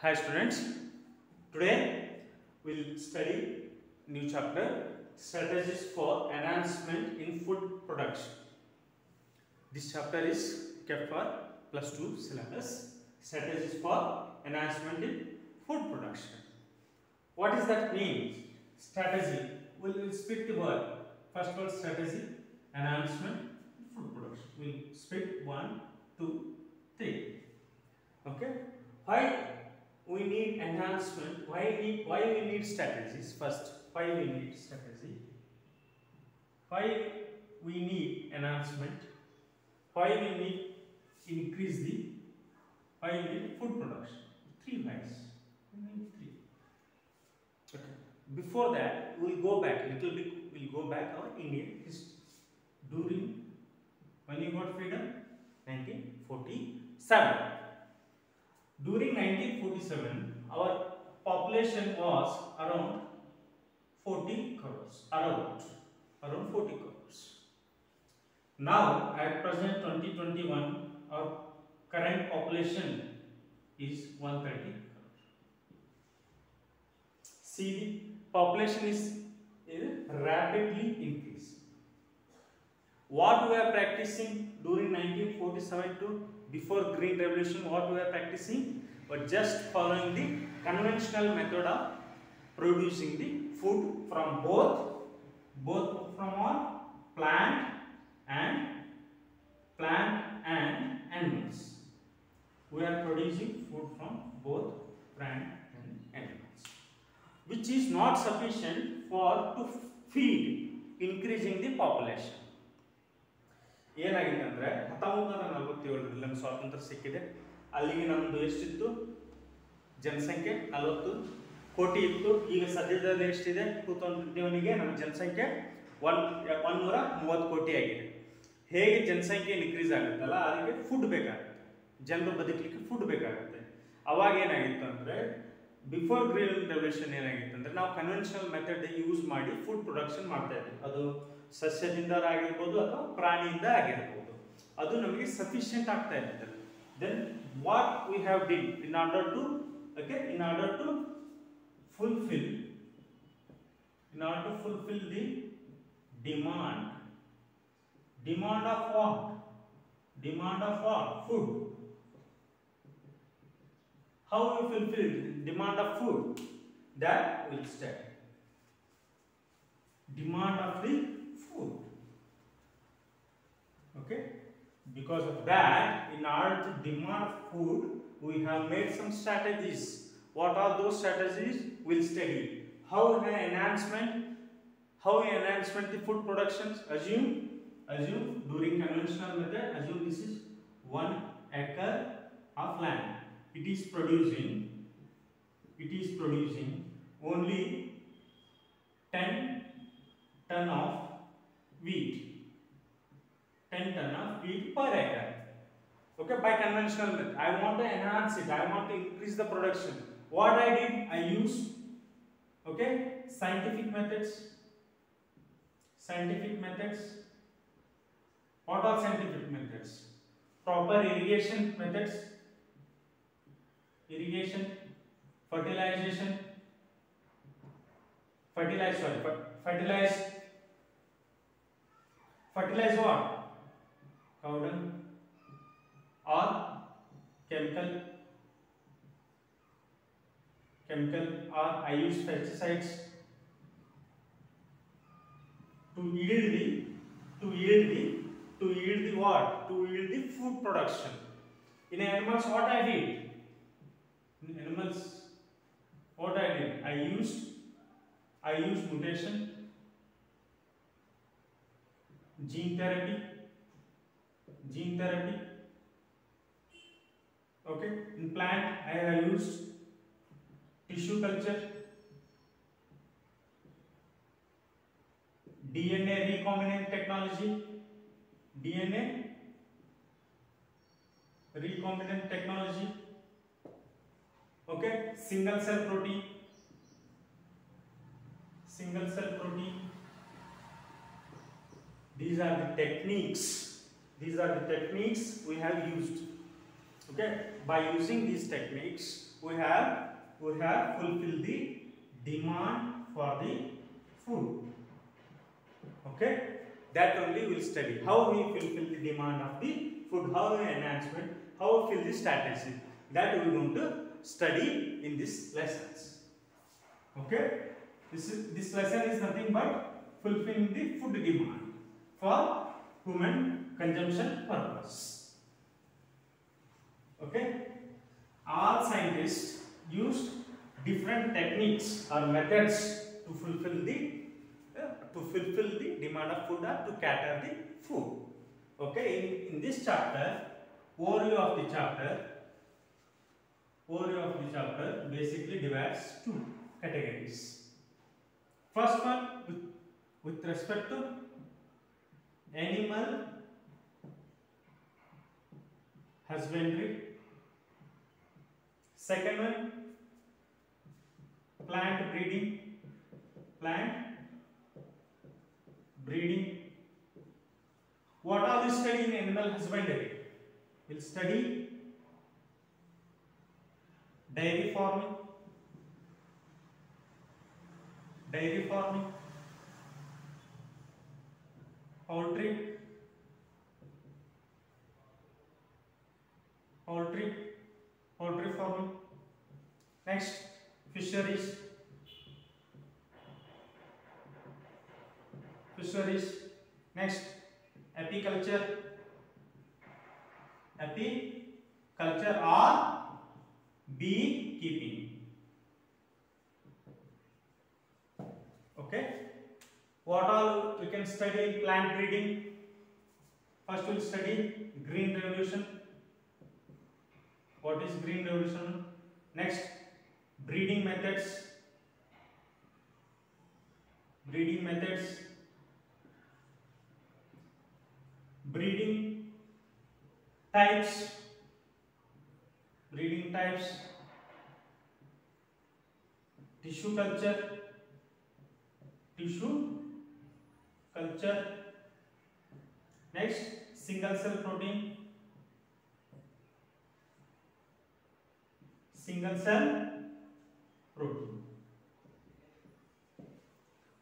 Hi students, today we'll study new chapter strategies for enhancement in food production. This chapter is kept for plus 2 syllabus, strategies for enhancement in food production. What does that mean? Strategy. We'll speak the word. First word strategy, enhancement, food production. We'll speak 1, 2, 3. Okay. Why we need enhancement? Why we need strategies? First, why we need strategy? Why we need enhancement? Why we need increase the? Why we need food production? 3 whys. We need 3. Okay. Before that, we'll go back little bit. We'll go back our Indian history. During when you got freedom, 1947. During 1947, our population was around 40 crores. Around 40 crores. Now, at present 2021, our current population is 130 crores. See, the population is rapidly increasing. What we are practicing during 1947 to before Green Revolution, what we are practicing? But just following the conventional method of producing the food from both from our plant and animals. We are producing food from both plant and animals, which is not sufficient to feed increasing the population. ಏನಾಗಿದೆ ಅಂದರೆ 1947ರಲ್ಲಿ ನಮಗೆ ಸ್ವಾತಂತ್ರ್ಯ ಸಿಕ್ಕಿದೆ. ಅಲ್ಲಿಗೆ ನಮ್ಮದು ಎಷ್ಟಿತ್ತು ಜನಸಂಖ್ಯೆ 40 ಕೋಟಿ ಇತ್ತು. ಈಗ ಸದ್ಯದಲ್ಲಿ ಎಷ್ಟಿದೆ 2021ಗೆ ನಮ್ಮ ಜನಸಂಖ್ಯೆ 130 ಕೋಟಿ ಆಗಿದೆ. ಹೇಗೆ ಜನಸಂಖ್ಯೆ ಇನ್ಕ್ರೀಸ್ ಆಗುತ್ತಲ್ಲ ಅದಕ್ಕೆ ಫುಡ್ ಬೇಕಾಗುತ್ತೆ, ಜನರು ಬದುಕಲಿಕ್ಕೆ ಫುಡ್ ಬೇಕಾಗುತ್ತೆ. ಅವಾಗ ಏನಾಗಿತ್ತು ಅಂದರೆ ಬಿಫೋರ್ ಗ್ರೀನ್ ರೆವಲ್ಯೂಷನ್ ಏನಾಗಿತ್ತು ಅಂದರೆ ನಾವು ಕನ್ವೆನ್ಷನಲ್ ಮೆಥಡ್ ಯೂಸ್ ಮಾಡಿ ಫುಡ್ ಪ್ರೊಡಕ್ಷನ್ ಮಾಡ್ತಾ ಇದ್ವಿ. ಅದು ಸಸ್ಯದಿಂದ ಆಗಿರ್ಬೋದು ಅಥವಾ ಪ್ರಾಣಿಯಿಂದ ಆಗಿರ್ಬೋದು. ಅದು ನಮಗೆ ಸಫಿಷಿಯಂಟ್ ಆಗ್ತಾ ಇರ್ತದೆ. Then what we have did in order to fulfill the demand of what? Food. How we fulfill demand of food? That will study. Demand of the food. Okay, because of that, in order to demand food, we have made some strategies. What are those strategies? We'll study how enhancement the food productions. Assume during conventional method, assume this is 1 acre of land. It is producing only 10 ton of wheat. 10 ton of wheat per acre. Okay, by conventional method. I want to enhance it. I want to increase the production. What I did, I used scientific methods. What are scientific methods? Proper irrigation methods. Fertilize what? Cow dung or chemical, or I use pesticides to yield the food production. In animals, what I did? I used mutation, gene therapy. Okay, in plant I have used tissue culture, DNA recombinant technology. Okay, single cell protein. These are the techniques we have used. Okay, by using these techniques, we have fulfilled the demand for the food. Okay, that only we will study how we fulfill the demand of the food, how we enhancement, how we fill the strategy. That we are going to study in this lessons. Okay, this lesson is nothing but fulfilling the food demand for human consumption purpose. Okay, all scientists used different techniques or methods to fulfill the demand of food or to cater the food. Okay, in this chapter, overview of the chapter basically divides two categories. First one with respect to animal husbandry. Second one, plant breeding. What are we studying in animal husbandry? We'll study dairy farming, poultry farming. Next, fisheries. Next, apiculture or beekeeping. Okay, what all we can study in plant breeding? First we'll study green revolution. What is green revolution? Next, breeding methods, breeding types, tissue culture, next single cell protein,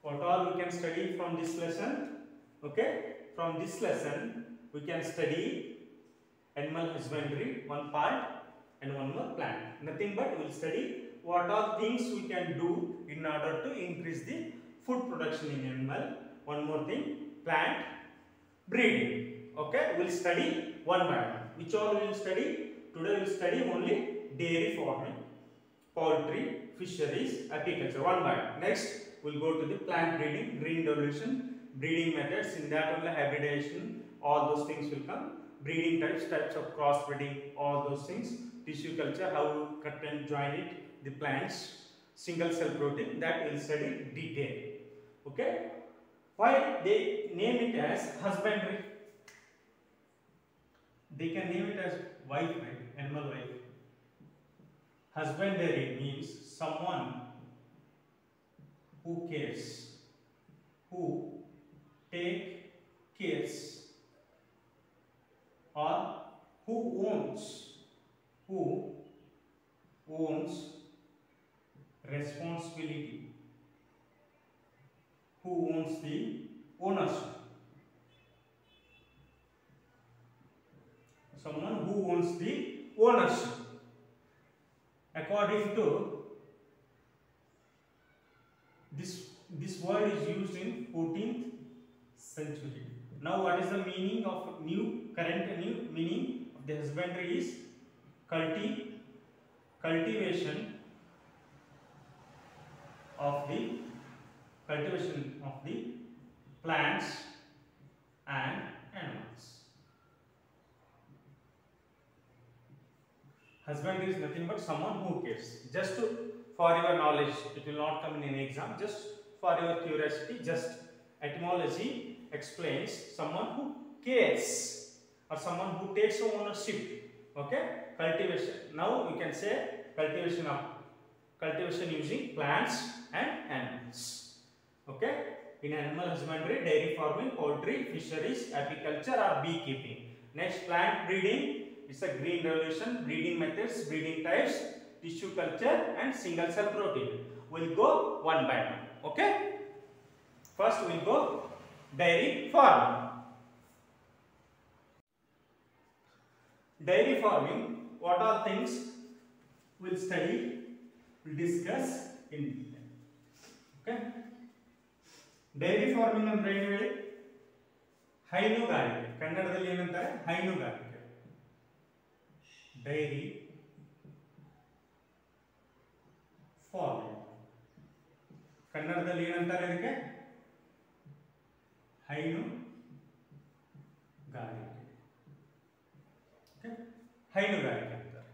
what all we can study from this lesson? Okay, from this lesson we can study animal husbandry, one part, and one more plant. Nothing but we will study what all things we can do in order to increase the food production in animal. One more thing, plant breeding. Okay, we will study one by one. Which all we will study? Today we will study only dairy farming, poultry, fisheries, apiculture, one by one. Next, we will go to the plant breeding, green revolution, breeding methods. In that only hybridization, all those things will come. Breeding types of cross breeding, all those things. Tissue culture, how you cut and join it, the plants, single cell protein, that we will study detail. Okay, why they name it as husbandry? They can name it as wife, right? Animal wife. Husbandry means someone who cares, who take cares, or who owns responsibility, who owns the ownership. Someone who owns the ownership. According to this word is used in 14th century. Now what is the meaning of current meaning of the husbandry is cultivation of the plants and animals. Husbandry is nothing but someone who cares. Just for your knowledge, it will not come in an exam. Just for your curiosity, just etymology explains someone who cares or someone who takes ownership. Okay, cultivation. Now you can say cultivation using plants and animals. Okay, in animal husbandry, dairy farming, poultry, fisheries, apiculture or beekeeping. Next, plant breeding It's a green revolution, breeding methods, breeding types, tissue culture and single cell protein. We'll go one by one. Okay? First we'll go dairy farming. Dairy farming, what are things we'll study, we'll discuss in detail. Okay? Dairy farming ಅಂದ್ರೆ ಏನು ಹೇಳಿ? ಹೈನುಗಾರಿಕೆ. ಕನ್ನಡದಲ್ಲಿ ಏನಂತಾರೆ? ಹೈನುಗಾರಿಕೆ. Dairy farming. ಕನ್ನಡದಲ್ಲಿ ಏನಂತಾರೆ ಇದಕ್ಕೆ? ಹೈನುಗಾರಿಕೆ. ಓಕೆ? ಹೈನುಗಾರಿಕೆ ಅಂತಾರೆ.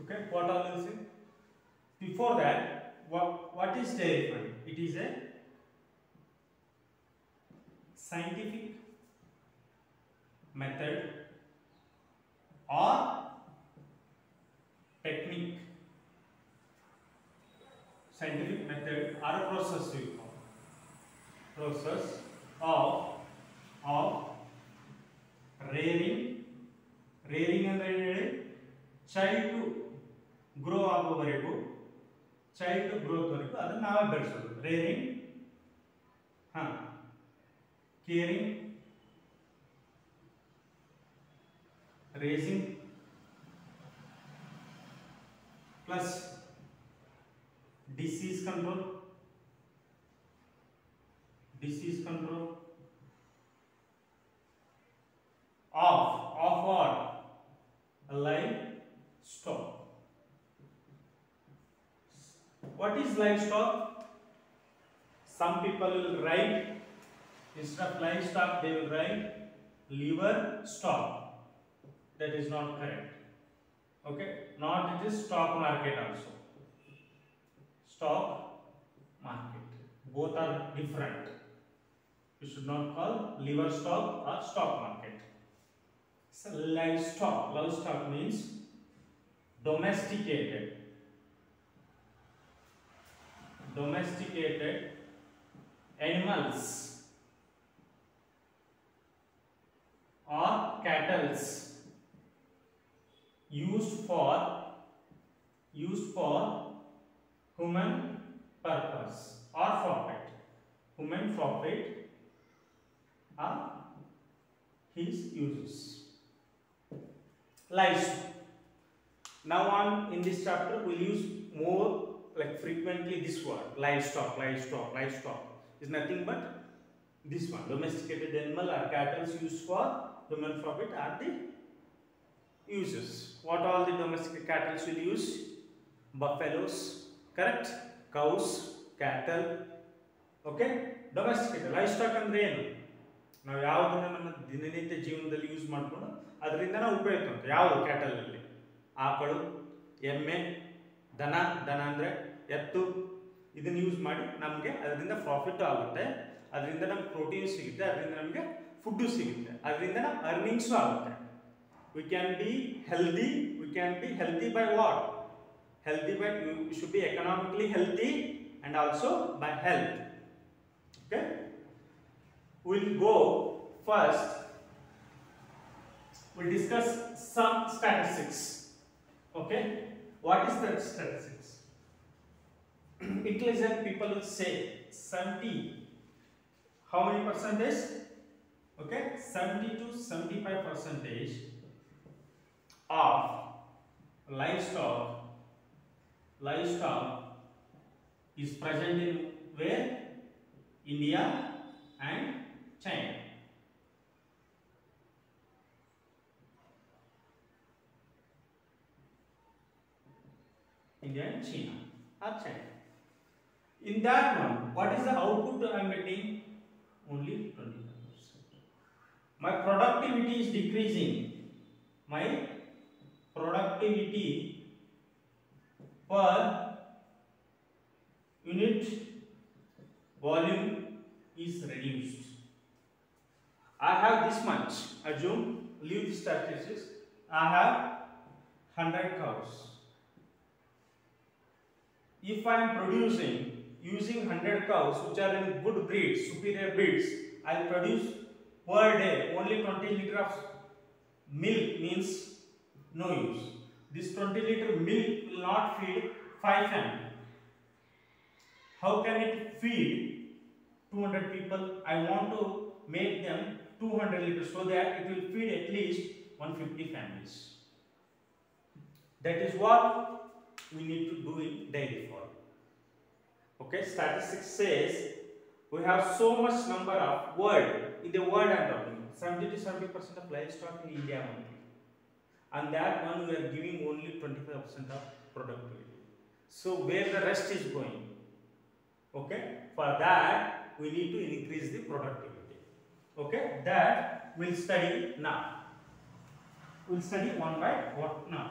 Okay, what all will see? Before that, what is dairy farming? It is a scientific method or technique, scientific method or a process we call process of rearing ಅಂದ್ರೆ ಏನು ಹೇಳಿ? child to grow ಆಗೋವರೆಗೂ, child to growth ವರೆಗೂ ಅದನ್ನ ನಾವೇ ಬೆಳೆಸೋದು. rearing, caring, raising plus disease control of what? Livestock. What is livestock? Some people will write, instead of livestock they will write livestock. That is not correct. Okay, not it is stock market also. Stock market, both are different. You should not call livestock or stock market. So livestock means domesticated animals or cattle used for human purpose or profit. Human profit are his uses. Livestock. Now on in this chapter we'll use more like frequently this word livestock is nothing but this one. Domesticated animal or cattle used for human profit are the uses. What all the domestic cattle will use? Buffaloes, correct? Cows, cattle. Okay? Domesticated. Livestock ಅಂದ್ರೆ ಏನು? ನಾವು ಯಾವುದನ್ನ ನಮ್ಮ ದಿನನಿತ್ಯ ಜೀವನದಲ್ಲಿ use ಮಾಡ್ಕೊಂಡು ಅದರಿಂದ ನಾವು ಉಪಯೋಗ ತಗೊಂತೀವಿ. ಯಾವುದು ಕ್ಯಾಟಲ್ ಅಲ್ಲಿ? ಆಕಳು, ಎಮ್ಮೆ, ದನ ಅಂದ್ರೆ ಎತ್ತು. ಇದನ್ನ ಯೂಸ್ ಮಾಡಿ ನಮಗೆ ಅದರಿಂದ ಪ್ರಾಫಿಟ್ ಆಗುತ್ತೆ, ಅದರಿಂದ ನಮ್ಗೆ ಪ್ರೋಟೀನ್ ಸಿಗುತ್ತೆ, ಅದರಿಂದ ನಮಗೆ ಫುಡ್ ಸಿಗುತ್ತೆ, ಅದರಿಂದ ನಮ್ಮ ಅರ್ನಿಂಗ್ಸ್ ಆಗುತ್ತೆ. We can be healthy by what? Healthy by, we should be economically healthy and also by health. Okay, we'll go first, we'll discuss some statistics. Okay, what is the statistics? Intelligent people will say 70, how many percentage? Okay, 70 to 75% of livestock is present in where? India and China. India and China or China. In that one, what is the output I am getting? Only 25%. My productivity is decreasing. My productivity per unit volume is reduced. I have this much. Assume, leave the statistics. I have 100 cows. If I am using 100 cows which are in good breeds, superior breeds, I will produce per day only 20 liter of milk means no use. This 20 liter milk will not feed 5 families. How can it feed 200 people? I want to make them 200 liters so that it will feed at least 150 families. That is what we need to do in dairy farm. Okay, statistics says we have so much number of world. In the world I am talking 70 to 70% of livestock in India only, and that one we are giving only 25% of productivity. So where the rest is going? Okay, for that we need to increase the productivity. Okay, that we'll study now. We'll study one by one now.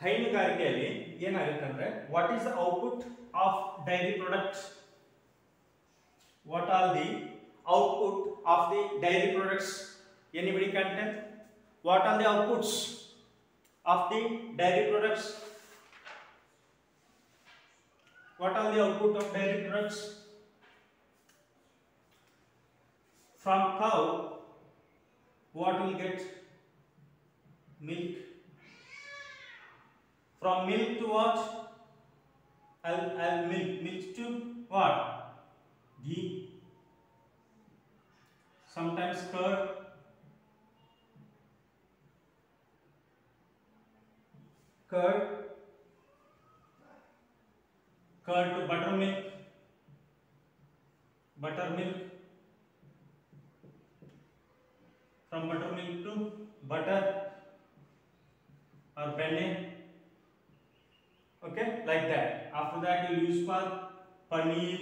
ಹೈನುಗಾರಿಕೆಯಲ್ಲಿ ಏನಾಗುತ್ತೆ ಅಂದ್ರೆ what is the output of dairy products? What are the output of the dairy products? Anybody can tell? What are the outputs of the dairy products? What are the output of dairy products? From cow, what will get? Milk. From milk to what? I'll milk to what? Ghee. Sometimes curd. Curd to buttermilk. Buttermilk. From buttermilk to butter or penne. Okay, like that. After that you use for paneer,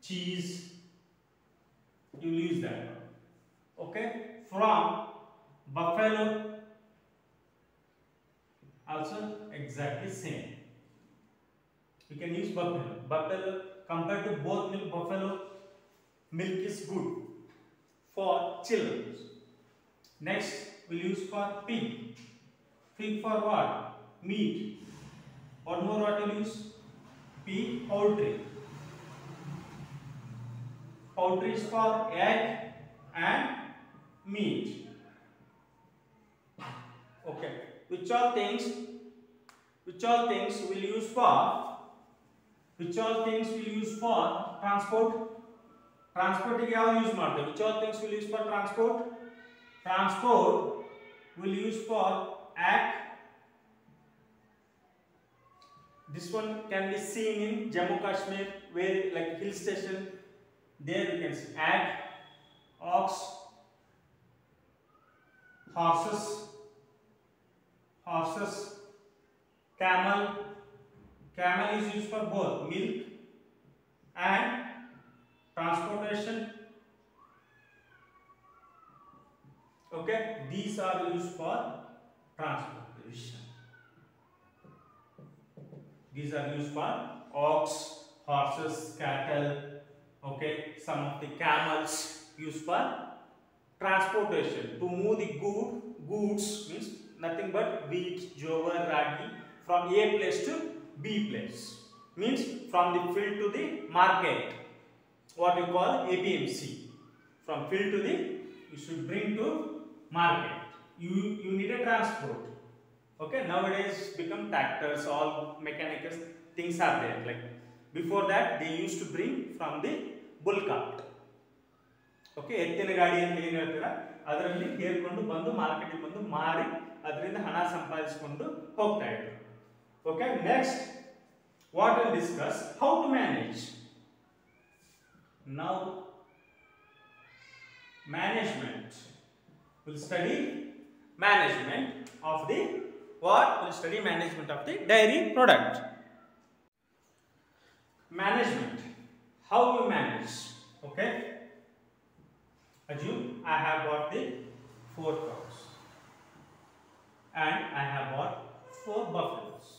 cheese. You will use that. Okay, from buffalo also exactly same. You can use buffalo. Buffalo compared to both milk, buffalo milk is good for children. Next we'll use for pig. Pig for what? Meat. One more what will use? Pig, poultry. Poultry is for egg and meat. Okay. Which all things will use for? Which all things will use for transport? Transport ಗೆ ಯಾವ use ಮಾಡ್ತೇವೆ? Which all things will use for transport? Transport will use for egg. This one can be seen in Jammu Kashmir, where like hill station. There you can see egg, ox, horses, camel. Camel is used for both milk and transportation. Okay, these are used for transportation. These are used for ox, horses, cattle. Okay, some of the camels used for transportation. To move the goods means nothing but wheat, jowar, ragi from A place to B place. Means from the field to the market. What you call APMC. From field to the you should bring to market. You need a transport. Okay, nowadays become tractors, all mechanical things are there. Like before that they used to bring from the bull cart. Okay, ಎತ್ತಿನ ಗಾಡಿ ಅಂತ ಏನು ಹೇಳ್ತೀರಾ ಅದರಲ್ಲಿ ಹೇರ್ಕೊಂಡು ಬಂದು market ಗೆ ಬಂದು ಮಾರಿ ಅದರಿಂದ ಹಣ ಸಂಪಾದಿಸಿಕೊಂಡು ಹೋಗ್ತಾ ಇದ್ರು. Okay, next what we'll discuss how to manage. Now management. We'll study management of the what? We'll study management of the dairy product. Management. How you manage? Okay. Assume I have got the 4 cows and I have got 4 buffaloes.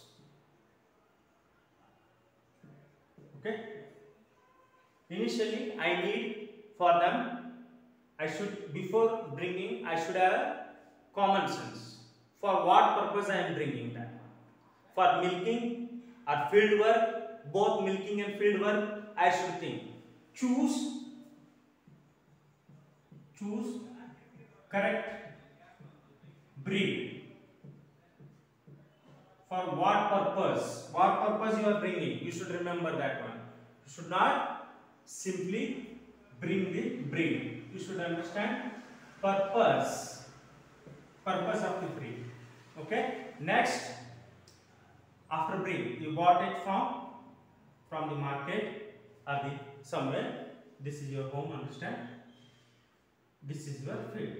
Okay. Initially, I need for them. Before bringing, I should have common sense. For what purpose I am bringing that? for milking or field work, both milking and field work, I should think. Choose correct breed. For what purpose? What purpose you are bringing? You should remember that one. You should not simply bring the breed. You should understand purpose of the breed. Okay. Next, after breed, you bought it from the market or the somewhere. This is your home. Understand? This is your field.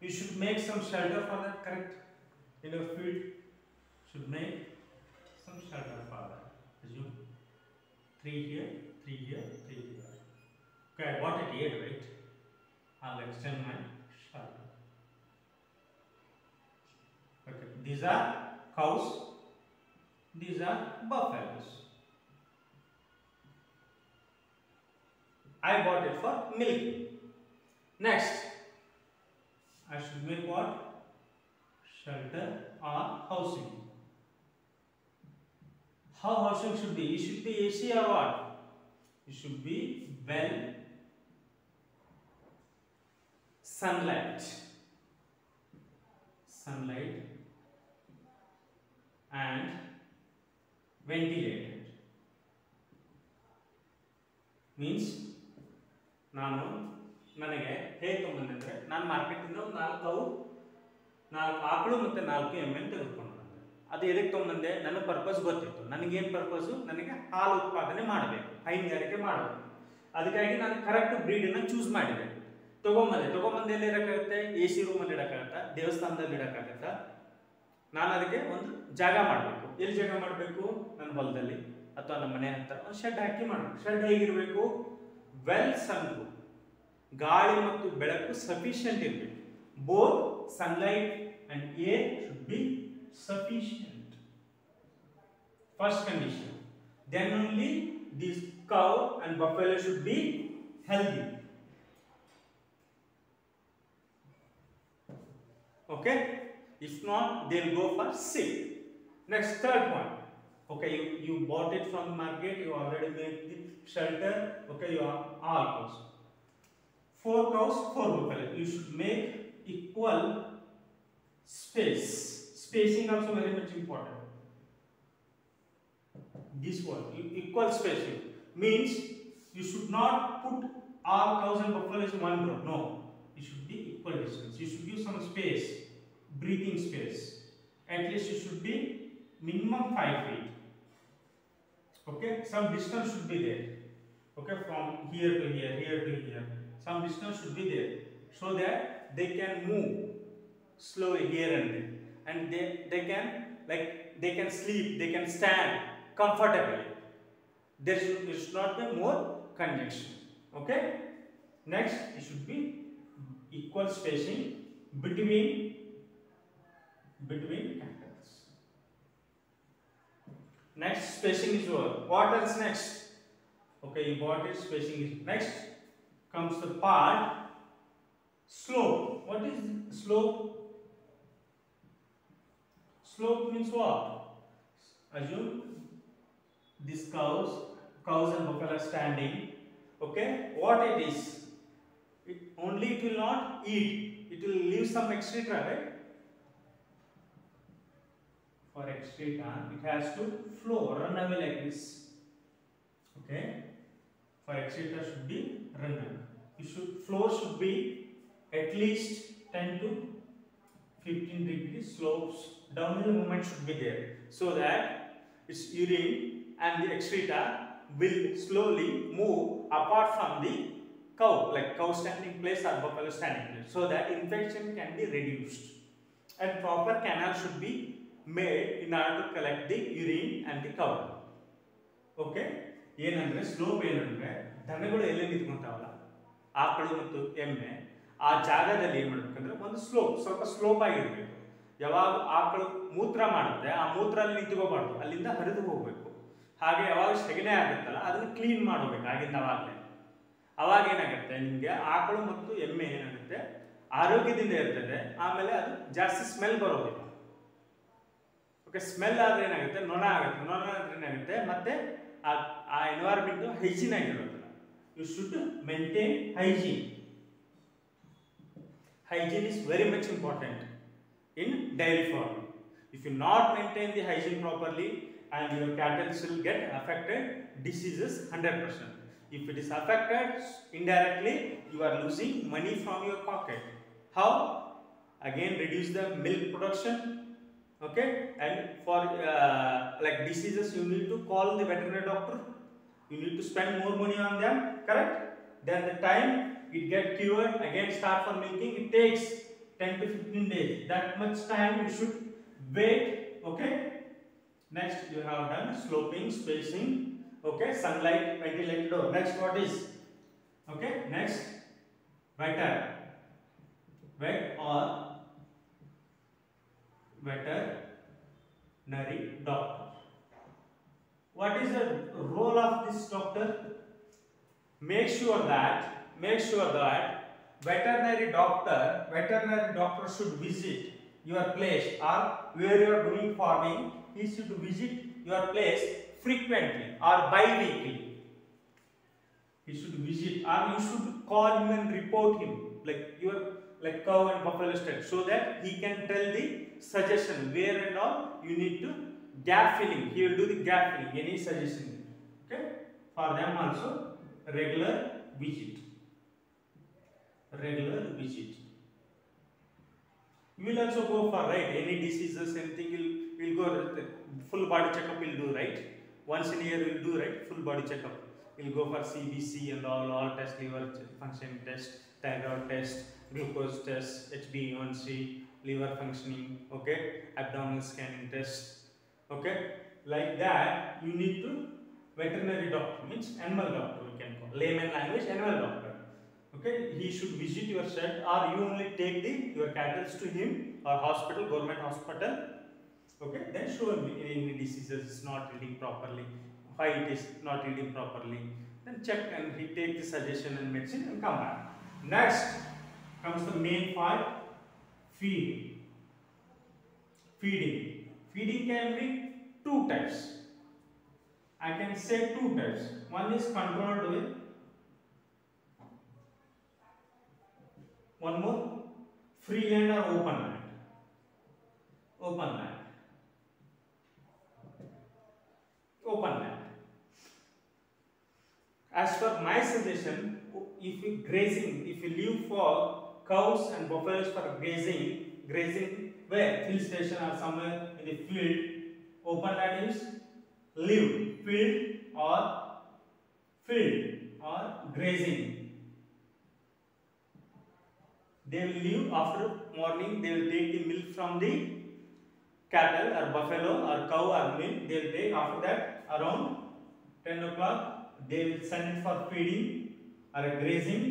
You should make some shelter for that. Correct? In your field, should make some shelter for that. Assume 3 here, 3 here, 3 here. Okay, I bought it here, right? I'll extend my shelter. Okay, these are cows, these are buffaloes. I bought it for milking. Next, I should make what? Shelter or housing. How housing should be? It should be AC or what? It should be well sunlight and ventilated. Means ನನಗೆ ಹೇಗೆ ತೊಗೊಂಬಂದ್ರೆ ನಾನು ಮಾರ್ಕೆಟಿಂದ ಒಂದು 4 ಆಕಳು ಮತ್ತು 4 ಎಮ್ಮೆ ತೆಗೆದುಕೊಂಡು ಬಂದೆ. ಅದು ಎದಕ್ಕೆ ತೊಗೊಂಬಂದೆ? ನನ್ನ ಪರ್ಪಸ್ ಗೊತ್ತಿತ್ತು. ನನಗೇನು ಪರ್ಪಸ್ಸು? ನನಗೆ ಹಾಲು ಉತ್ಪಾದನೆ ಮಾಡಬೇಕು, ಹೈನುಗಾರಿಕೆ ಮಾಡಬೇಕು. ಅದಕ್ಕಾಗಿ ನಾನು ಕರೆಕ್ಟ್ ಬ್ರೀಡನ್ನು ಚೂಸ್ ಮಾಡಿದೆ. ತೊಗೊಂಬಂದೆ ಎಲ್ಲಿ ಇರೋಕ್ಕಾಗುತ್ತೆ? AC ರೂಮಲ್ಲಿ ಇಡೋಕ್ಕಾಗತ್ತಾ? ದೇವಸ್ಥಾನದಲ್ಲಿ ಇಡೋಕ್ಕಾಗತ್ತಾ? ನಾನು ಅದಕ್ಕೆ ಒಂದು ಜಾಗ ಮಾಡಬೇಕು. ಎಲ್ಲಿ ಜಾಗ ಮಾಡಬೇಕು? ನನ್ನ ಹೊಲದಲ್ಲಿ ಅಥವಾ ನಮ್ಮ ಮನೆ ಹತ್ರ ಒಂದು ಶೆಡ್ ಹಾಕಿ ಮಾಡಬೇಕು. ಶೆಡ್ ಹೇಗಿರಬೇಕು? ವೆಲ್ ಸನ್ರೂಫ್, ಗಾಳಿ ಮತ್ತು ಬೆಳಕು ಸಫಿಷಿಯಂಟ್ ಇರಬೇಕು. Both sunlight and air should be sufficient. First condition. Then only this cow and buffalo should be healthy. Okay? If not, they'll go for sick. Next, third point. Okay, you bought it from the market, you already made the shelter. Okay, you are all cows. 4 cows, 4 buffalo. You should make equal space. Spacing also very much important. This one, equal spacing means you should not put all cows and buffaloes in one row. No, it should be equal distance. You should give some space, breathing space. At least it should be minimum 5 feet. Okay, some distance should be there. Okay, from here to here, here to here. Some distance should be there so that they can move slowly here and there, and they can sleep, they can stand comfortably. There should not be more congestion. Okay. Next, it should be equal spacing between cattle. Next, spacing is over. What else next? Okay, you bought it. Spacing is next. Comes the part slope. What is slope? Slope means what? Assume these cows and buffalo are standing. Okay, what it is? It will not eat. It will leave some excreta, right? For excreta, it has to flow, run away like this. Okay, for excreta should be run away. Flow should be at least 10 to 15 degrees slopes. Downhill movement should be there so that its urine and the excreta will slowly move apart from the cow, like cow standing place or buffalo standing place, so that infection can be reduced. And proper canal should be made in order to collect the urine and the cow. Okay, ಏನಂದ್ರೆ slope ಏನಂದ್ರೆ ದನಗಳು ಎಲ್ಲಿ ನಿಂತ್ಕೊಂತಾವಲ್ಲ ಆಕಳು ಮತ್ತು ಎಮ್ಮೆ ಆ ಜಾಗದಲ್ಲಿ ಏನು ಮಾಡಬೇಕಂದ್ರೆ ಒಂದು ಸ್ವಲ್ಪ ಸ್ಲೋಪ್ ಆಗಿರಬೇಕು. ಯಾವಾಗ ಆಕಳು ಮೂತ್ರ ಮಾಡುತ್ತೆ ಆ ಮೂತ್ರ ಅಲ್ಲಿ ನಿಂತ್ಕೋಬಾರ್ದು, ಅಲ್ಲಿಂದ ಹರಿದು ಹೋಗಬೇಕು. ಹಾಗೆ ಯಾವಾಗ ಸೆಗಣಿ ಆಗುತ್ತಲ್ಲ ಅದನ್ನು ಕ್ಲೀನ್ ಮಾಡಬೇಕು ಆಗಿಂದ ಅವಾಗಲೇ. ಅವಾಗ ಏನಾಗುತ್ತೆ ನಿಮಗೆ ಆಕಳು ಮತ್ತು ಎಮ್ಮೆ ಏನಾಗುತ್ತೆ ಆರೋಗ್ಯದಿಂದ ಇರ್ತದೆ. ಆಮೇಲೆ ಅದು ಜಾಸ್ತಿ ಸ್ಮೆಲ್ ಬರೋದಿಲ್ಲ. ಓಕೆ, ಸ್ಮೆಲ್ ಆದರೆ ಏನಾಗುತ್ತೆ, ನೊಣ ಆಗುತ್ತೆ. ನೊಣ ಆದರೆ ಏನಾಗುತ್ತೆ, ಮತ್ತೆ ಆ ಎನ್ವೈರನ್ಮೆಂಟ್ ಹೈಜೀನ್ ಆಗಿರೋದಿಲ್ಲ. You should maintain hygiene. Hygiene is very much important in dairy farming. If you not maintain the hygiene properly, and your cattle will get affected diseases 100%. If it is affected indirectly, you are losing money from your pocket. How? Again, reduce the milk production. Okay, and for like diseases, you need to call the veterinary doctor. You need to spend more money on them, correct? Then the time it get cured, again start for milking, it takes 10 to 15 days. That much time you should wait. Okay, next you have done sloping, spacing, okay, sunlight, ventilated door. Next what is, okay, next vet or veterinary doctor. What is the role of this doctor? Make sure that veterinary doctor should visit your place, or where you are doing farming, he should visit your place frequently or bi-weekly. He should visit, or you should call him and report him, like your cow and buffalo state, so that he can tell the suggestion where and all you need to gap filling. He will do the gap filling, any suggestion. Okay, for them also regular visit. You will also go for, right, any diseases, anything, will go full body checkup will do, right? Once in a year will do, right, full body checkup. Will go for CBC and all tests, liver function test, thyroid test, glucose test, HbA1c, liver functioning, okay, abdominal scanning test. Okay, like that you need to, veterinary doctor means animal doctor, we can call, layman language, animal doctor. Okay, he should visit your shed, or you only take your cattle to him, or hospital, government hospital. Okay, then show him any diseases is not eating properly, why it is not eating properly, then check, and he take the suggestion and medicine and come back. Next comes the main part, feeding can be two types. I can say two types. One is controlled with, one more, free land or open land. As per my suggestion, if you leave for cows and buffaloes for grazing where, hill station or somewhere in the field, open land is live, field or grazing. They will leave after morning, they will take the milk from the cattle or buffalo or cow or milk, they will take. After that, around 10 o'clock, they will send it for feeding or grazing.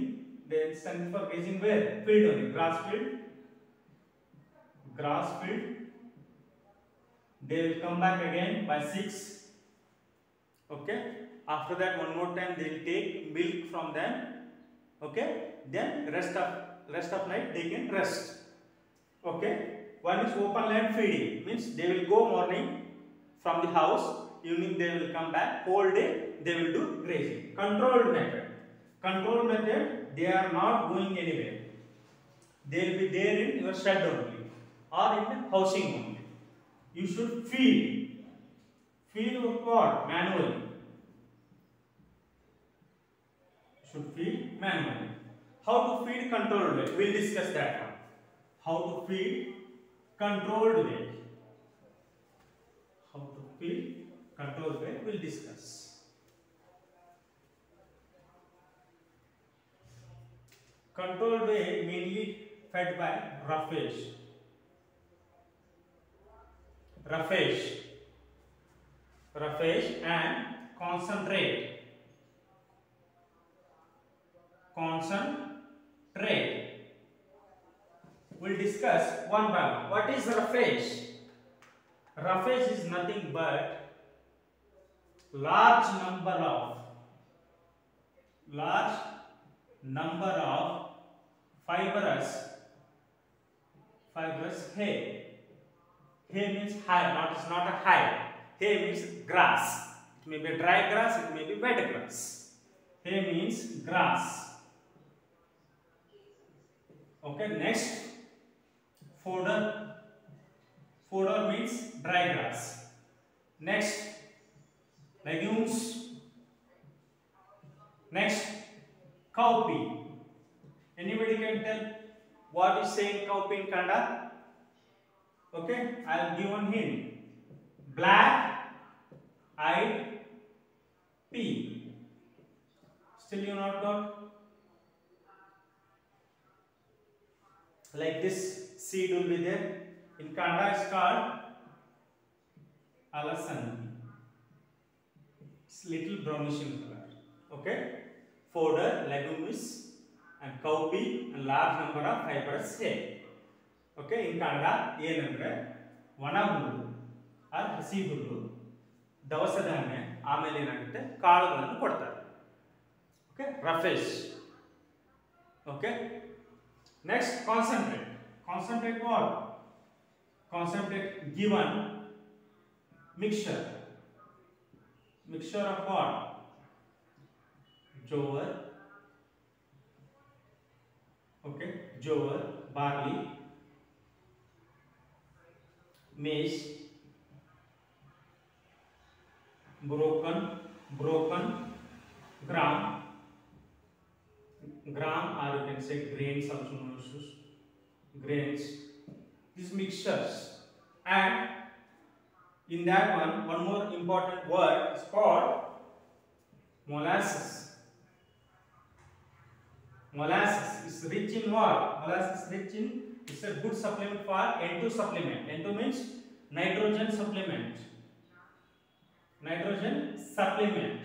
They will send it for grazing where? Field only, grass field. They will come back again by 6. Okay, after that one more time they will take milk from them. Okay, then rest of night they can rest. Okay, one is open land feeding, means they will go morning from the house, evening they will come back, whole day they will do grazing. Controlled method, they are not going anywhere, they will be there in your shed only or in the housing only. You should feed what? Manually. How to feed controlled way? We'll discuss that one. How to feed controlled way? We'll discuss. Controlled way mainly fed by roughage and concentrate. We'll discuss one by one. What is roughage? Roughage is nothing but large number of fibrous hair. Hay means high, it's not a high. Hay means grass. It may be dry grass, it may be wet grass. Hay means grass. Okay, next, fodder. Fodder means dry grass. Next, legumes. Next, cowpea. Anybody can tell what is saying cowpea in Kannada? Okay, I'll give one hint. Black eyed pea. Still you not got? Like this seed will be there. In Kannada it's called alasan. It's little brownish in color. Okay. Fodder, legumes and cowpea and large number of fibrous hair. Okay. In Kannada, ಏನಂದ್ರೆ ಒಣ ಹುಲ್ಲು ಆ ಹಸಿ ಹುಲ್ಲು ದವಸ ಧಾನ್ಯ ಆಮೇಲೆ ಏನಾಗುತ್ತೆ ಕಾಳುಗಳನ್ನು ಕೊಡ್ತಾರೆ. Okay, roughage. Okay, next, concentrate. Concentrate what? Concentrate given mixture. Mixture of what? Jowar. Okay, jowar, barley, maize, broken gram, or you can say grains also known as grains. These mixtures, and in that one more important word is called molasses. Molasses is rich in what? Molasses is rich in, it's a good supplement for N2 supplement. N2 means nitrogen supplement. Nitrogen supplement.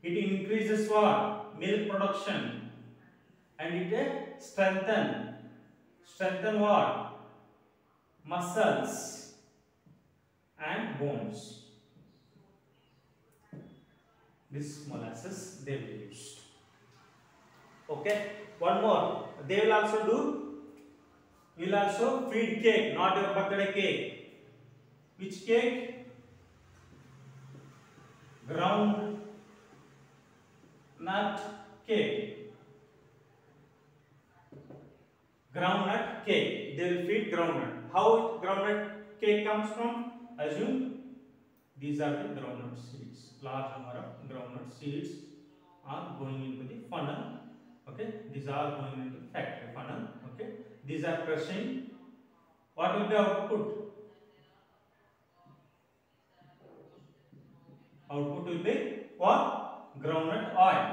It increases what? Milk production, and it strengthen what? Muscles and bones. This molasses they will use. Okay, one more. They will also do. We will also feed cake, not your birthday cake. Which cake? Groundnut cake. Groundnut cake. They will feed groundnut. How groundnut cake comes from? Assume these are the groundnut seeds. Large number of groundnut seeds are going into the funnel. Okay, these are going into the factory funnel. Okay, these are crushing. What will be output? Output will be what? Groundnut oil.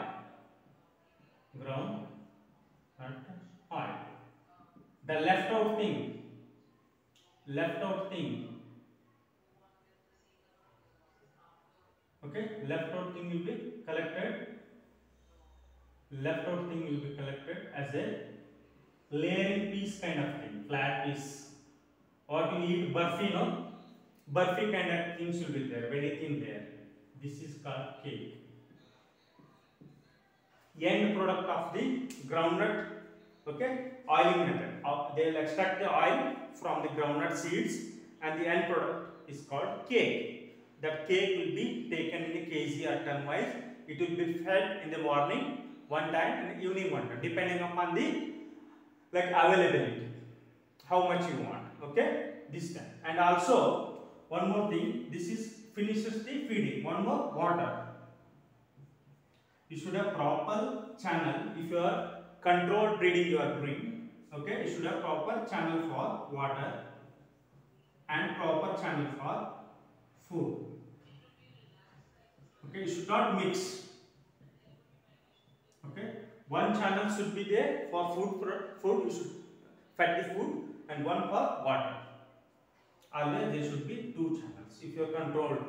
Groundnut oil. The left out thing. Okay, left out thing will be collected. Left out thing will be collected as a layering piece kind of thing, flat piece. What you eat burfi, no? Burfi kind of things will be there, very thin layer. This is called cake. End product of the groundnut, okay, oiling method. They will extract the oil from the groundnut seeds, and the end product is called cake. That cake will be taken in a kg or ton wise. It will be fed in the morning one time and evening one time, depending upon the availability, how much you want. Okay, this time. And also one more thing, this is finishes the feeding. One more, water. You should have proper channel. If you are controlled breeding you are doing, okay, you should have proper channel for water and proper channel for food. Okay, you should not mix. Okay, one channel should be there for food. You should feed the food, and one for water. Always there should be two channels if you are controlled.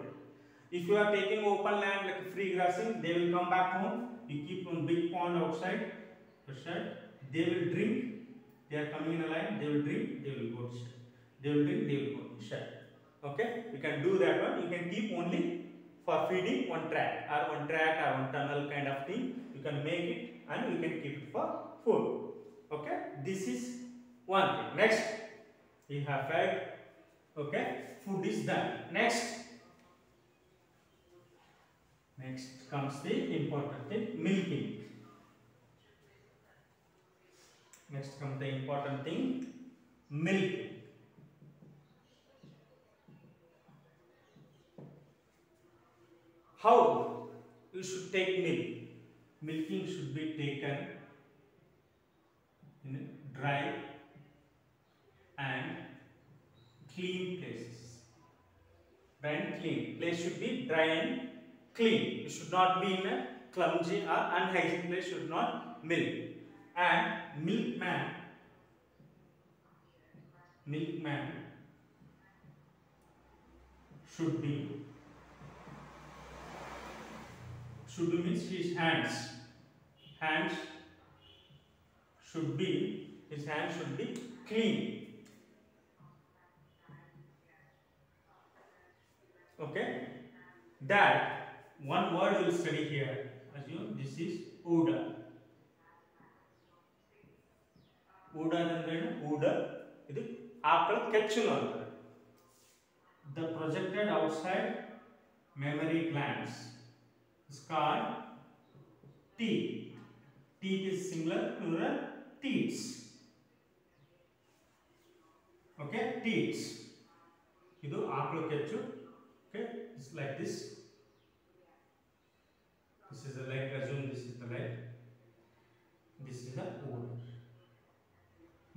If you are taking open land like free grazing, they will come back home. You keep one big pond outside. They will drink. They are coming in a line. They will drink. They will go to shed. They will drink. They will go to shed. Okay, you can do that one. You can keep only for feeding one track or one tunnel kind of thing. You can make it and you can keep it for food. Okay, this is one thing. Next, you have fed. Okay, food is done. Next comes the important thing, milking. Next comes the important thing, milking. How you should take milk? Milking should be taken in dry and clean places. Dry and clean. Place should be dry and clean. You should not be in a clumsy or unhygienic place. Should not milk. And milkman should be means his hands should be clean. Okay, that one word we will study here. Assume this is udder. Udder ಅಂದ್ರೆ udder ಇದು ಆಕಳ ಕೆಚ್ಚಲು ಅಂತ. The projected outside mammary glands is called teeth. Teeth is singular, plural, teats. Okay, teats. ಇದು ಆಕಳ ಕೆಚ್ಚು. Okay, it's like this. This is the leg. Assume this is the leg. This is the udder.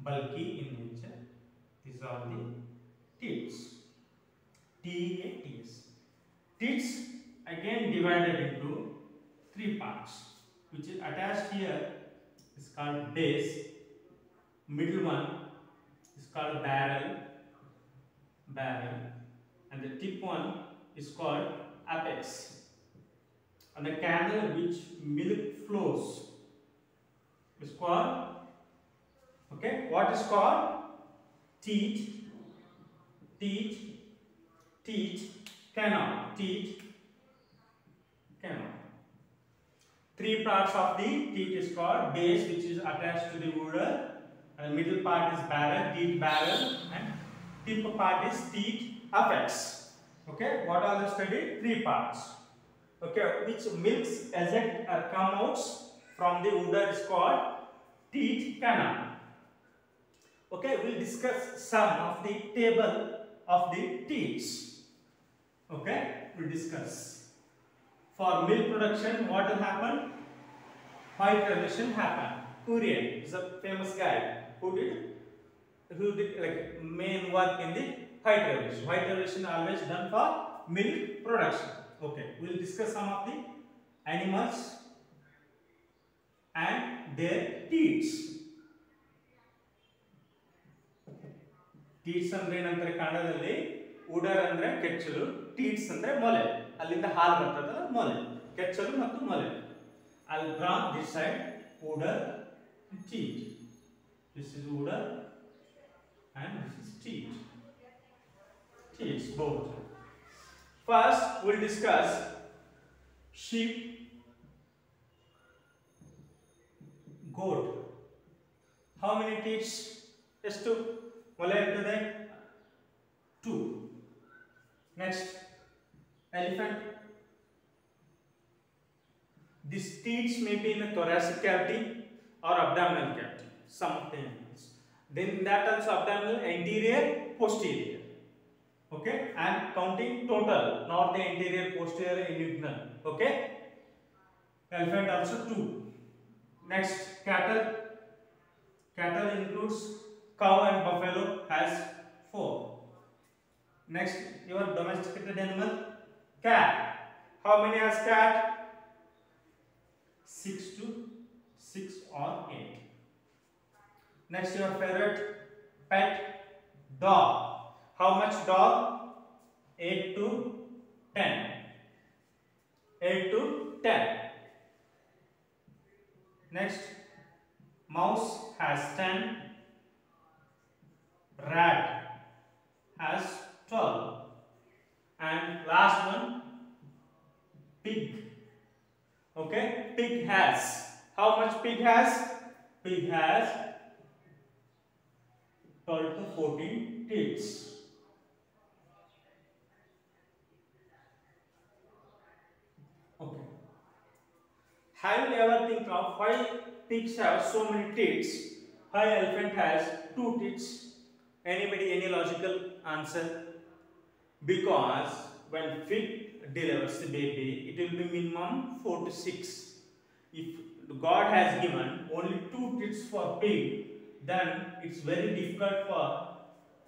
Bulky in nature. These are the teats. T-A-T-S. Teats again divided into three parts, which is attached here is called base. Middle one is called barrel, and the tip one is called apex. And the canal which milk flows is called, okay, what is called? Teat, canal. Three parts of the teat is called base, which is attached to the udder, and the middle part is barrel, teat barrel, and tip part is teat apex. Okay, what are the studied? Three parts. Okay, which milks eject or come out from the udder is called teat canal. Okay, we'll discuss some of the table of the teats. Okay, we'll discuss. For milk production, what will happen? White revolution happen. Fourier is a famous guy who did like main work in the white revolution. White revolution always done for milk production. Okay, we'll discuss some of the animals and their teats. Teats ಅಂದ್ರೆ ಏನಂತಾರೆ ಕನ್ನಡದಲ್ಲಿ? ಉಡರ್ ಅಂದ್ರೆ ಕೆಚ್ಚಲು, teats ಅಂದ್ರೆ ಮೊಲೆ. ಅಲ್ಲಿಂದ ಹಾಲು ಬರ್ತದಲ್ಲ ಮೊಲೆ. ಕೆಚ್ಚಲು ಮತ್ತು ಮೊಲೆ. I'll draw this side udder and teat. This is udder and this is teat. Teats both. First, we'll discuss sheep, goat. How many teats? ಎಷ್ಟು ಮೊಲೆ ಇರ್ತದೆ? 2. Next, elephant. These teats may be in a thoracic cavity or abdominal cavity. Some of the animals. Then that also abdominal, anterior, posterior. Okay, I am counting total, not the anterior, posterior, inguinal. Okay, elephant also 2. Next, cattle. Cattle includes cow and buffalo, has 4. Next, your domesticated animal, cat. How many has cat? 6 or 8. Next, your favorite pet, dog. How much dog? 8 to 10. 8 to 10. Next, mouse has 10. Rat has 12. And last one, pig. Okay, pig has. How much pig has? Pig has 12 to 14 teats. Have you ever think of why pigs have so many teats? Why elephant has 2 teats? Anybody, any logical answer? Because when pig delivers the baby, it will be minimum 4 to 6. If God has given only 2 teats for pig, then it's very difficult for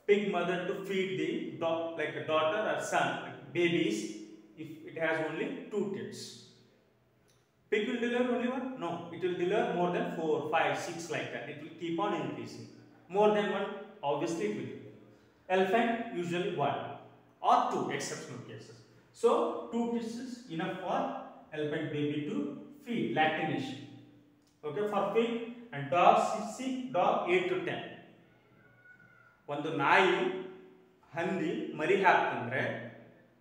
pig mother to feed the dog, like a daughter or son, like babies, if it has only 2 teats. Pig will deliver only one? No, it will deliver more than 4, 5, 6 like that. It will keep on increasing. More than one, obviously it will deliver. Elephant usually 1 or 2 exceptional cases. So 2 teats is enough for elephant baby to feed, lactation. Okay, for pig and dog, see dog 8 to 10. ಒಂದು ನಾಯಿ ಹಂದಿ ಮರಿ ಹಾಕ್ತಂದ್ರೆ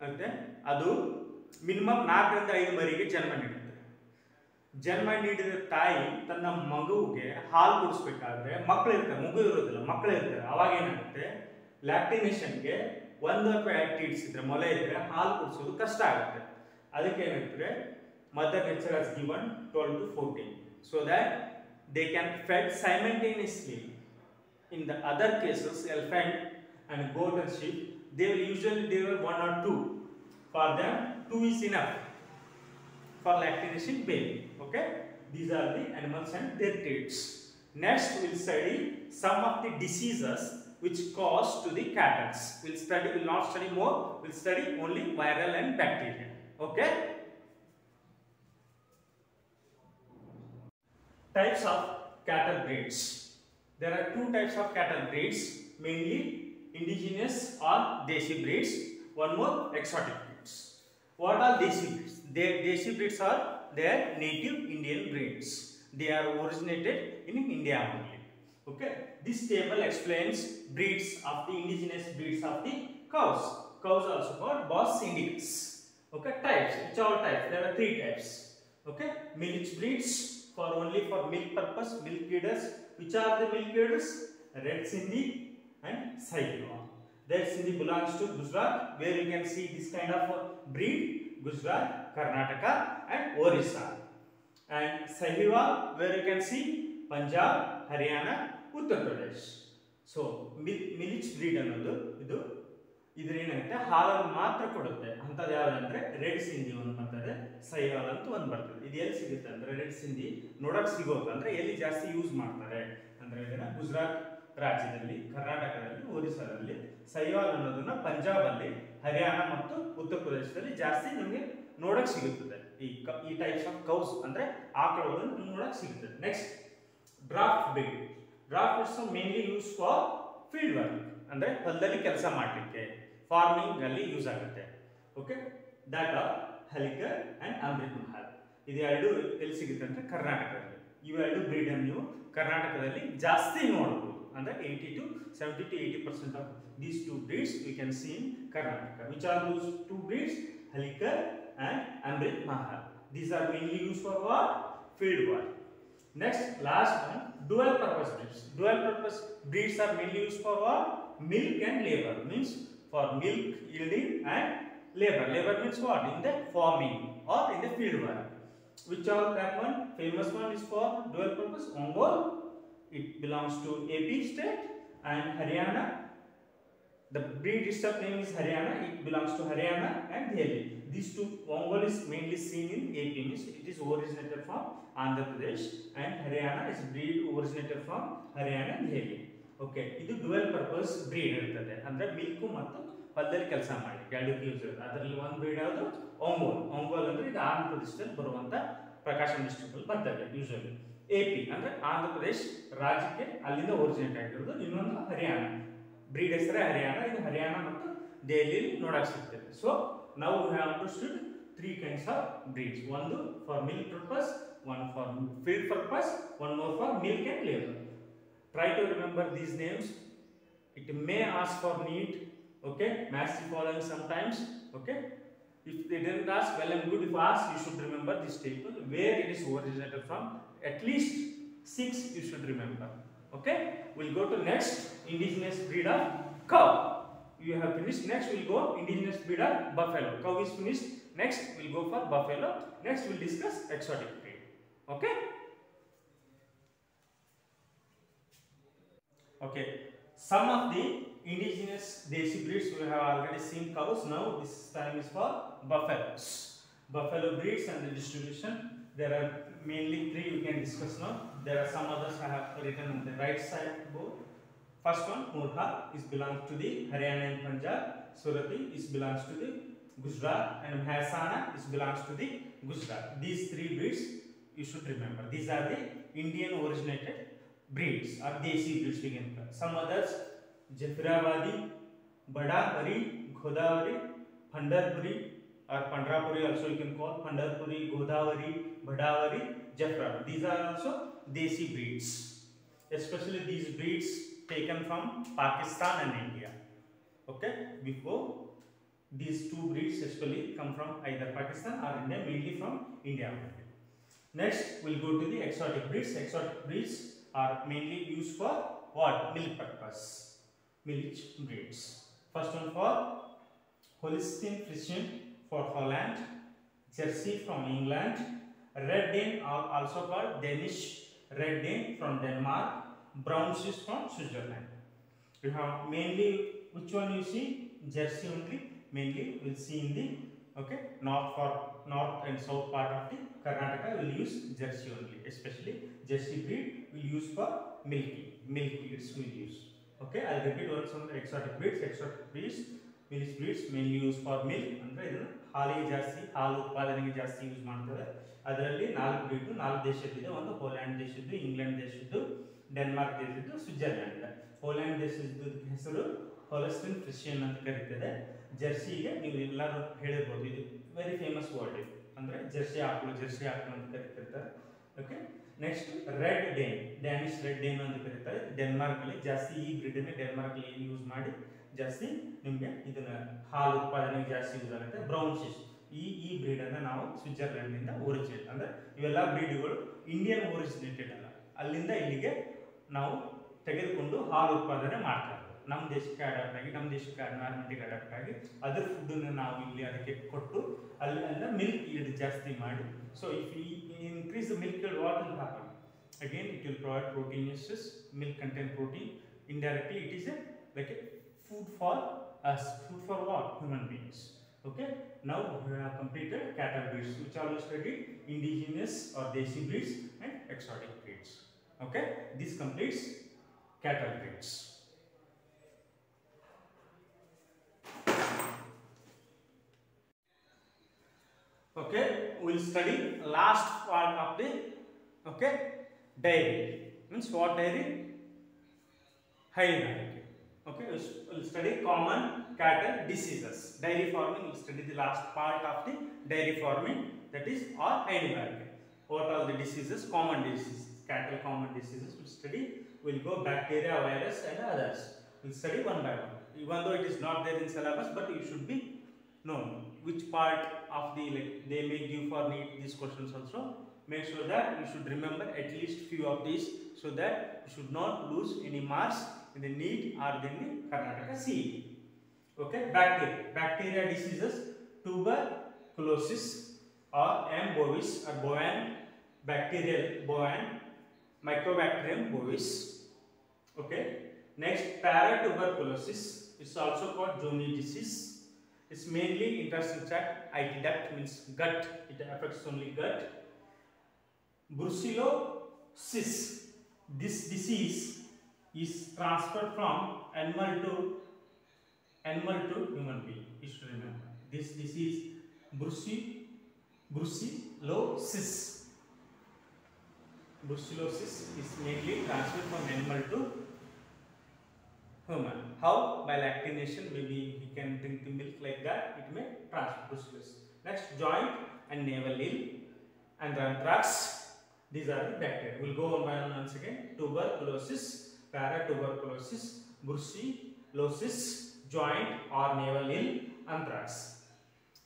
ಅಂದ್ರೆ ಅದು minimum 4 ರಿಂದ 5 ಮರಿಗೆ ಜನ್ಮ ನೀಡುತ್ತೆ. ಜನ್ಮ ನೀಡಿದ ತಾಯಿ ತನ್ನ ಮಗುವಿಗೆ ಹಾಲು ಕುಡಿಸಬೇಕಾದ್ರೆ ಮಕ್ಕಳು ಇರ್ತಾರೆ, ಮಗು ಇರೋದಿಲ್ಲ, ಮಕ್ಕಳು ಇರ್ತಾರೆ. ಅವಾಗ ಏನಾಗುತ್ತೆ, ಲ್ಯಾಕ್ಟಿನೇಷನ್ಗೆ 1 ಅಥವಾ 2 ಟೀಟ್ಸ್ ಇದ್ರೆ, ಮೊಲೆ ಇದ್ರೆ ಹಾಲು ಕುಡಿಸೋದು ಕಷ್ಟ ಆಗುತ್ತೆ. ಅದಕ್ಕೆ ಏನಾಗ್ತದೆ, mother nature has given 12 to 14 so that they can fed simultaneously. In the other cases, elephant and goat and sheep, they will usually deliver 1 or 2. For them, 2 is enough for lactation baby. Okay, these are the animals and their traits. Next, we will study some of the diseases which cause to the cattle. Will not study more. We'll study only viral and bacterial. Okay. Types of cattle breeds. There are 2 types of cattle breeds, mainly indigenous or desi breeds. One more, exotic breeds. What are desi breeds? Desi breeds are their native Indian breeds. They are originated in India only. Okay. This table explains breeds of the indigenous breeds of the cows. Cows are also called Bos indicus. Okay. Types. Which are all types? There are 3 types. Okay. Milch breeds for only for milk purpose, milk feeders. Which are the milk feeders? Red Sindhi and Sahiwal. Red Sindhi belongs to Gujarat, where you can see this kind of breed, Gujarat, Karnataka and Orissa. And Sahiwal, where you can see Punjab, Haryana, Uttar Pradesh. So milch breed ಅನ್ನೋದು ಇದ್ರೇನಾಗುತ್ತೆ, ಹಾಲನ್ನು ಮಾತ್ರ ಕೊಡುತ್ತೆ. ಅಂಥದ್ದು ಯಾವುದಂದ್ರೆ red Sindhi ಒಂದು ಬರ್ತದೆ, ಸೈವಾಲ್ ಅಂತ ಒಂದು ಬರ್ತದೆ. ಇದು ಎಲ್ಲಿ ಸಿಗುತ್ತೆ ಅಂದ್ರೆ, ರೆಡ್ ಸಿಂಧಿ ನೋಡಕ್ ಸಿಗೋದು ಅಂದ್ರೆ ಎಲ್ಲಿ ಜಾಸ್ತಿ ಯೂಸ್ ಮಾಡ್ತಾರೆ ಅಂದ್ರೆ ಇದನ್ನ ಗುಜರಾತ್ ರಾಜ್ಯದಲ್ಲಿ, ಕರ್ನಾಟಕದಲ್ಲಿ, ಒರಿಸ್ಸಾದಲ್ಲಿ. ಸೈವಾಲ್ ಅನ್ನೋದನ್ನ ಪಂಜಾಬ್ ಅಲ್ಲಿ, ಹರಿಯಾಣ ಮತ್ತು ಉತ್ತರ ಪ್ರದೇಶದಲ್ಲಿ ಜಾಸ್ತಿ ನಮಗೆ ನೋಡಕ್ ಸಿಗುತ್ತದೆ. ಈ ಟೈಪ್ಸ್ ಆಫ್ ಕೌಸ್ ಅಂದ್ರೆ ಆಕಳುಗಳನ್ನು ನೋಡಕ್ ಸಿಗುತ್ತದೆ. Next, draft breed. Draft is mainly use for field work, ಅಂದ್ರೆ ಹೊಲದಲ್ಲಿ ಕೆಲಸ ಮಾಡಲಿಕ್ಕೆ, ಫಾರ್ಮಿಂಗ್ ಅಲ್ಲಿ ಯೂಸ್ ಆಗುತ್ತೆ. Okay, that are Hallikar and Amrit Mahal. ಇದು ಎರಡು ಎಲ್ಲಿ ಸಿಗುತ್ತೆ ಅಂದ್ರೆ ಕರ್ನಾಟಕದಲ್ಲಿ. ಇವೆರಡು ಬ್ರೀಡ್ ಅನ್ನು ನೀವು ಕರ್ನಾಟಕದಲ್ಲಿ ಜಾಸ್ತಿ ನೋಡಬಹುದು. ಅಂದ್ರೆ 70 to 80% of these 2 breeds we can see in Karnataka. Which are those 2 breeds? Halikar and Amrit Mahal. These are mainly used for what? Field work. Next, last one, dual purpose breeds. Dual purpose breeds are mainly used for what? Milk and labor. Means for milk yielding and labor. Labor means what? In the farming or in the field work. Which are that one? Famous one is for dual purpose, Ongol. It belongs to AP state and Haryana. The breed itself name is Haryana. It belongs to Haryana and Delhi. These 2, Ongol is mainly seen in AP. Means it is originated from Andhra Pradesh, and Haryana is breed originated from Haryana and Delhi. Okay, ಇದು dual purpose bread ಇರ್ತದೆ. ಅಂದ್ರೆ milk ಮತ್ತು ಹೊಲದಲ್ಲಿ ಕೆಲಸ ಮಾಡಲಿಕ್ಕೆ ಎರಡಕ್ಕೂ use ಇರುತ್ತೆ. ಅದರಲ್ಲಿ ಒಂದು ಬ್ರೀಡ್ ಯಾವುದು? ಒಂಗೋಲ್. ಒಂಗೋಲ್ ಅಂದ್ರೆ ಇದು ಆಂಧ್ರ ಪ್ರದೇಶದಲ್ಲಿ ಬರುವಂತ ಪ್ರಕಾಶಂ ಡಿಸ್ಟ್ರಿಕ್ಟ್ ಅಲ್ಲಿ ಬರ್ತದೆ ಯೂಶುವಲಿ. AP ಅಂದ್ರೆ ಆಂಧ್ರ ಪ್ರದೇಶ್ ರಾಜ್ಯಕ್ಕೆ ಅಲ್ಲಿಂದ ಒರಿಜಿನೇಟ್ ಆಗಿರೋದು. ಇನ್ನೊಂದು ಹರಿಯಾಣ, ಬ್ರೀಡ್ ಹೆಸರೇ ಹರಿಯಾಣ. ಇದು ಹರಿಯಾಣ ಮತ್ತು ದೆಹಲಿಯಲ್ಲಿ ನೋಡಕ್ ಸಿಗ್ತದೆ. ಸೊ ನಾವು have understood 3 kinds of breeds. ಒಂದು for milk purpose, one for field purpose, one more for milk and labor. Try to remember these names. It may ask for need. Okay, match the following sometimes. Okay, if they didn't ask, well and good. If asked, you should remember this table, where it is originated from. At least 6 you should remember. Okay, we'll go to next, indigenous breed of cow. You have finished. Next we'll go indigenous breed of buffalo. Cow is finished. Next we'll go for buffalo. Next we'll discuss exotic breed. Okay. Okay. Some of the indigenous desi breeds we have already seen cows. Now this time is for buffaloes. Buffalo breeds and the distribution. There are mainly three we can discuss now. There are some others I have written on the right side board. First one, Murha, is belongs to the Haryana and Punjab. Surati is belongs to the Gujarat, and Mehsana is belongs to the Gujarat. These three breeds you should remember. These are the Indian originated breeds or desi breeds we can call. Some others, Jafiravadi, Badapuri, Godavari, Pandharpuri or Pandrapuri also you can call. Pandharpuri, Godavari, Badavari, Jafra. These are also desi breeds. Especially these breeds taken from Pakistan and India. Okay, before these two breeds especially come from either Pakistan or India, mainly from India. Next, we'll go to the exotic breeds. Exotic breeds are mainly used for what? Milk purpose. Milk breeds. First one for Holstein Friesian for Holland, Jersey from England, Red Dane are also called Danish Red Dane from Denmark, Brown Swiss from Switzerland. You have mainly which one you see? Jersey only. Mainly we'll see in the north and south part of the Karnataka will use Jersey only. Especially Jersey breed will use for milking. Milk breeds will use. Okay, I'll repeat once on the exotic breeds. Exotic breeds, milk breeds mainly used for milk. Andre idu ಹಾಲಿಗೆ ಜಾಸ್ತಿ ಹಾಲು ಉತ್ಪಾದನೆಗೆ ಜಾಸ್ತಿ use ಮಾಡ್ತಾರೆ. ಅದರಲ್ಲಿ 4 bread 4 ದೇಶದಿದೆ. ಒಂದು Holland ದೇಶದ್ದು, ಇಂಗ್ಲೆಂಡ್ ದೇಶದ್ದು, ಡೆನ್ಮಾರ್ಕ್ ದೇಶದ್ದು, ಸ್ವಿಟ್ಜರ್ಲೆಂಡ್. ಹೋಲ್ಯಾಂಡ್ ದೇಶದ ಹೆಸರು ಹೋಲ್ಸ್ಟೈನ್ ಫ್ರಿಶಿಯನ್ ಅಂತ ಕರೀತದೆ. ಜರ್ಸಿಗೆ ನೀವು ಎಲ್ಲರೂ ಹೇಳಿರ್ಬೋದು, ಇದು ವೆರಿ ಫೇಮಸ್ ವರ್ಡ್ ಇದು. ಅಂದರೆ ಜರ್ಸಿ ಆಕಳು ಅಂತ ಕರೀತಿರ್ತಾರೆ. Okay, next red Dane, Danish red Dane ಅಂತ ಕರೀತಾರೆ. ಡೆನ್ಮಾರ್ಕಲ್ಲಿ ಜಾಸ್ತಿ ಈ ಬ್ರೀಡನ್ನು ಡೆನ್ಮಾರ್ಕಲ್ಲಿ ಯೂಸ್ ಮಾಡಿ ಜಾಸ್ತಿ ನಿಮಗೆ ಇದನ್ನ ಹಾಲು ಉತ್ಪಾದನೆಗೆ ಜಾಸ್ತಿ ಯೂಸ್ ಆಗುತ್ತೆ. ಬ್ರೌನ್ ಸ್ವಿಸ್ ಈ ಬ್ರೀಡನ್ನು ನಾವು ಸ್ವಿಟ್ಜರ್ಲೆಂಡ್ನಿಂದ ಒರಿಜಿನೇಟ್, ಅಂದರೆ ಇವೆಲ್ಲ ಬ್ರೀಡ್ಗಳು ಇಂಡಿಯನ್ ಒರಿಜಿನೇಟೆಡ್ ಅಲ್ಲ, ಅಲ್ಲಿಂದ ಇಲ್ಲಿಗೆ ನಾವು ತೆಗೆದುಕೊಂಡು ಹಾಲು ಉತ್ಪಾದನೆ ಮಾಡ್ತಾರೆ. ನಮ್ಮ ದೇಶಕ್ಕೆ ಅಡಾಪ್ಟ್ ಆಗಿ, ನಮ್ಮ ದೇಶಕ್ಕೆ ಎನ್ವೈರನ್ಮೆಂಟ್ಗೆ ಅಡಾಪ್ಟ್ ಆಗಿ ಅದರ ಫುಡ್ಡನ್ನು ನಾವು ಇಲ್ಲಿ ಅದಕ್ಕೆ ಕೊಟ್ಟು ಅಲ್ಲಿಂದ ಮಿಲ್ಕ್ ಈಲ್ಡ್ ಜಾಸ್ತಿ ಮಾಡಿ. So if increase the milk yield, what will happen? Again it will provide proteinuses. Milk contain protein. Indirectly it is like a food for us. Food for what? Human beings. Okay, now we have completed cattle breeds, which are studied indigenous or desi breeds and exotic breeds. Okay, this completes cattle breeds. Okay, we will study last part of the dairy. Means what dairy? Hydroponic. Okay, we will study common cattle diseases. Dairy farming, we will study the last part of the dairy farming, that is or hydroponic. What are the diseases? Common diseases, cattle common diseases. We will study. We will go bacteria, virus and others. We will study one by one. Even though it is not there in syllabus, but you should be known which part of the, like they may give for need these questions also. Make sure that you should remember at least few of these, so that you should not lose any marks in the NEET or in the Karnataka CET. Okay, bacteria diseases, tuberculosis or M. bovis or bovine bacterial bovine, Mycobacterium bovis. Okay, next paratuberculosis, it's also called Joni disease. It's mainly intestinal tract, IT duct, means gut, it affects only gut. Brucellosis, this disease is transferred from animal to human being. You should remember this disease, brucellosis. Brucellosis is mainly transferred from animal to human. How? By lactation, maybe he can drink the milk, like that it may transfer brucellosis. Next, joint and navel ill and anthrax. These are the bacteria. We will go one by one once again. Tuberculosis, paratuberculosis, brucellosis, joint or navel ill, anthrax.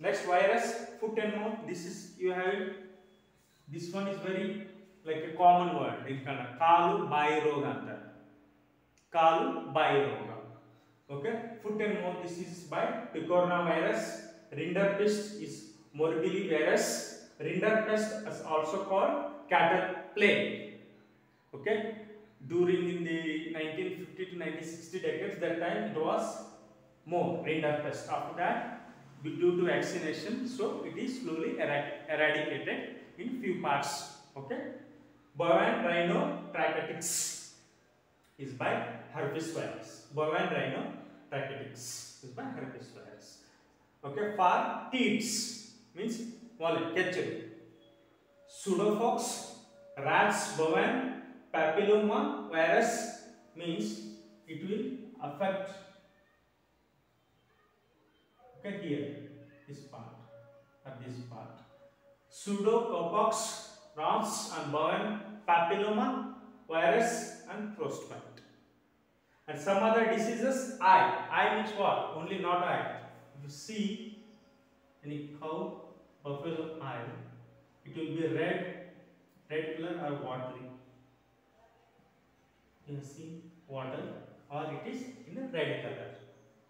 Next, virus, foot and mouth. This is, you have it. This one is very like a common word in Kannada. Kalu bayi roga anta. Kalu bayi roga. Okay, foot and mouth disease by picorna virus. Rinderpest is morbilli virus. Rinderpest is also called cattle plague. Okay, during in the 1950 to 1960 decades, that time it was more rinderpest. After that, due to vaccination, so it is slowly eradicated in few parts. Okay, bovine rhino trichotics is by herpes virus. Bovine rhino trichotics is by herpes virus. Okay, for teats means wallet, ketchup. Pseudopox, rats, bovine papilloma virus means it will affect. Okay, here this part or this part. Pseudopox, rats and bovine papilloma virus and frostbite. And some other diseases, eye means what? Only not eye. If you see any cow, buffalo eye, it will be red color or watery. You see water or it is in a red color.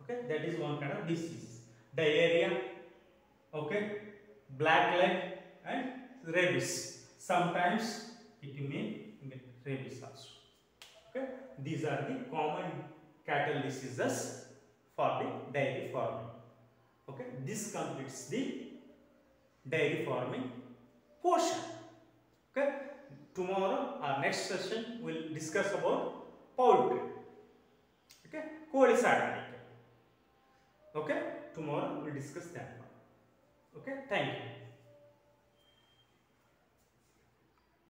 Okay, that is one kind of disease. Diarrhea, okay, black leg and rabies. Sometimes it may get rabies also. Okay, these are the common cattle diseases for the dairy farming. Okay, this completes the dairy farming portion. Okay, tomorrow our next session will discuss about poultry. Okay, kodi sakanike. Okay, tomorrow we will discuss that one. Okay, thank you.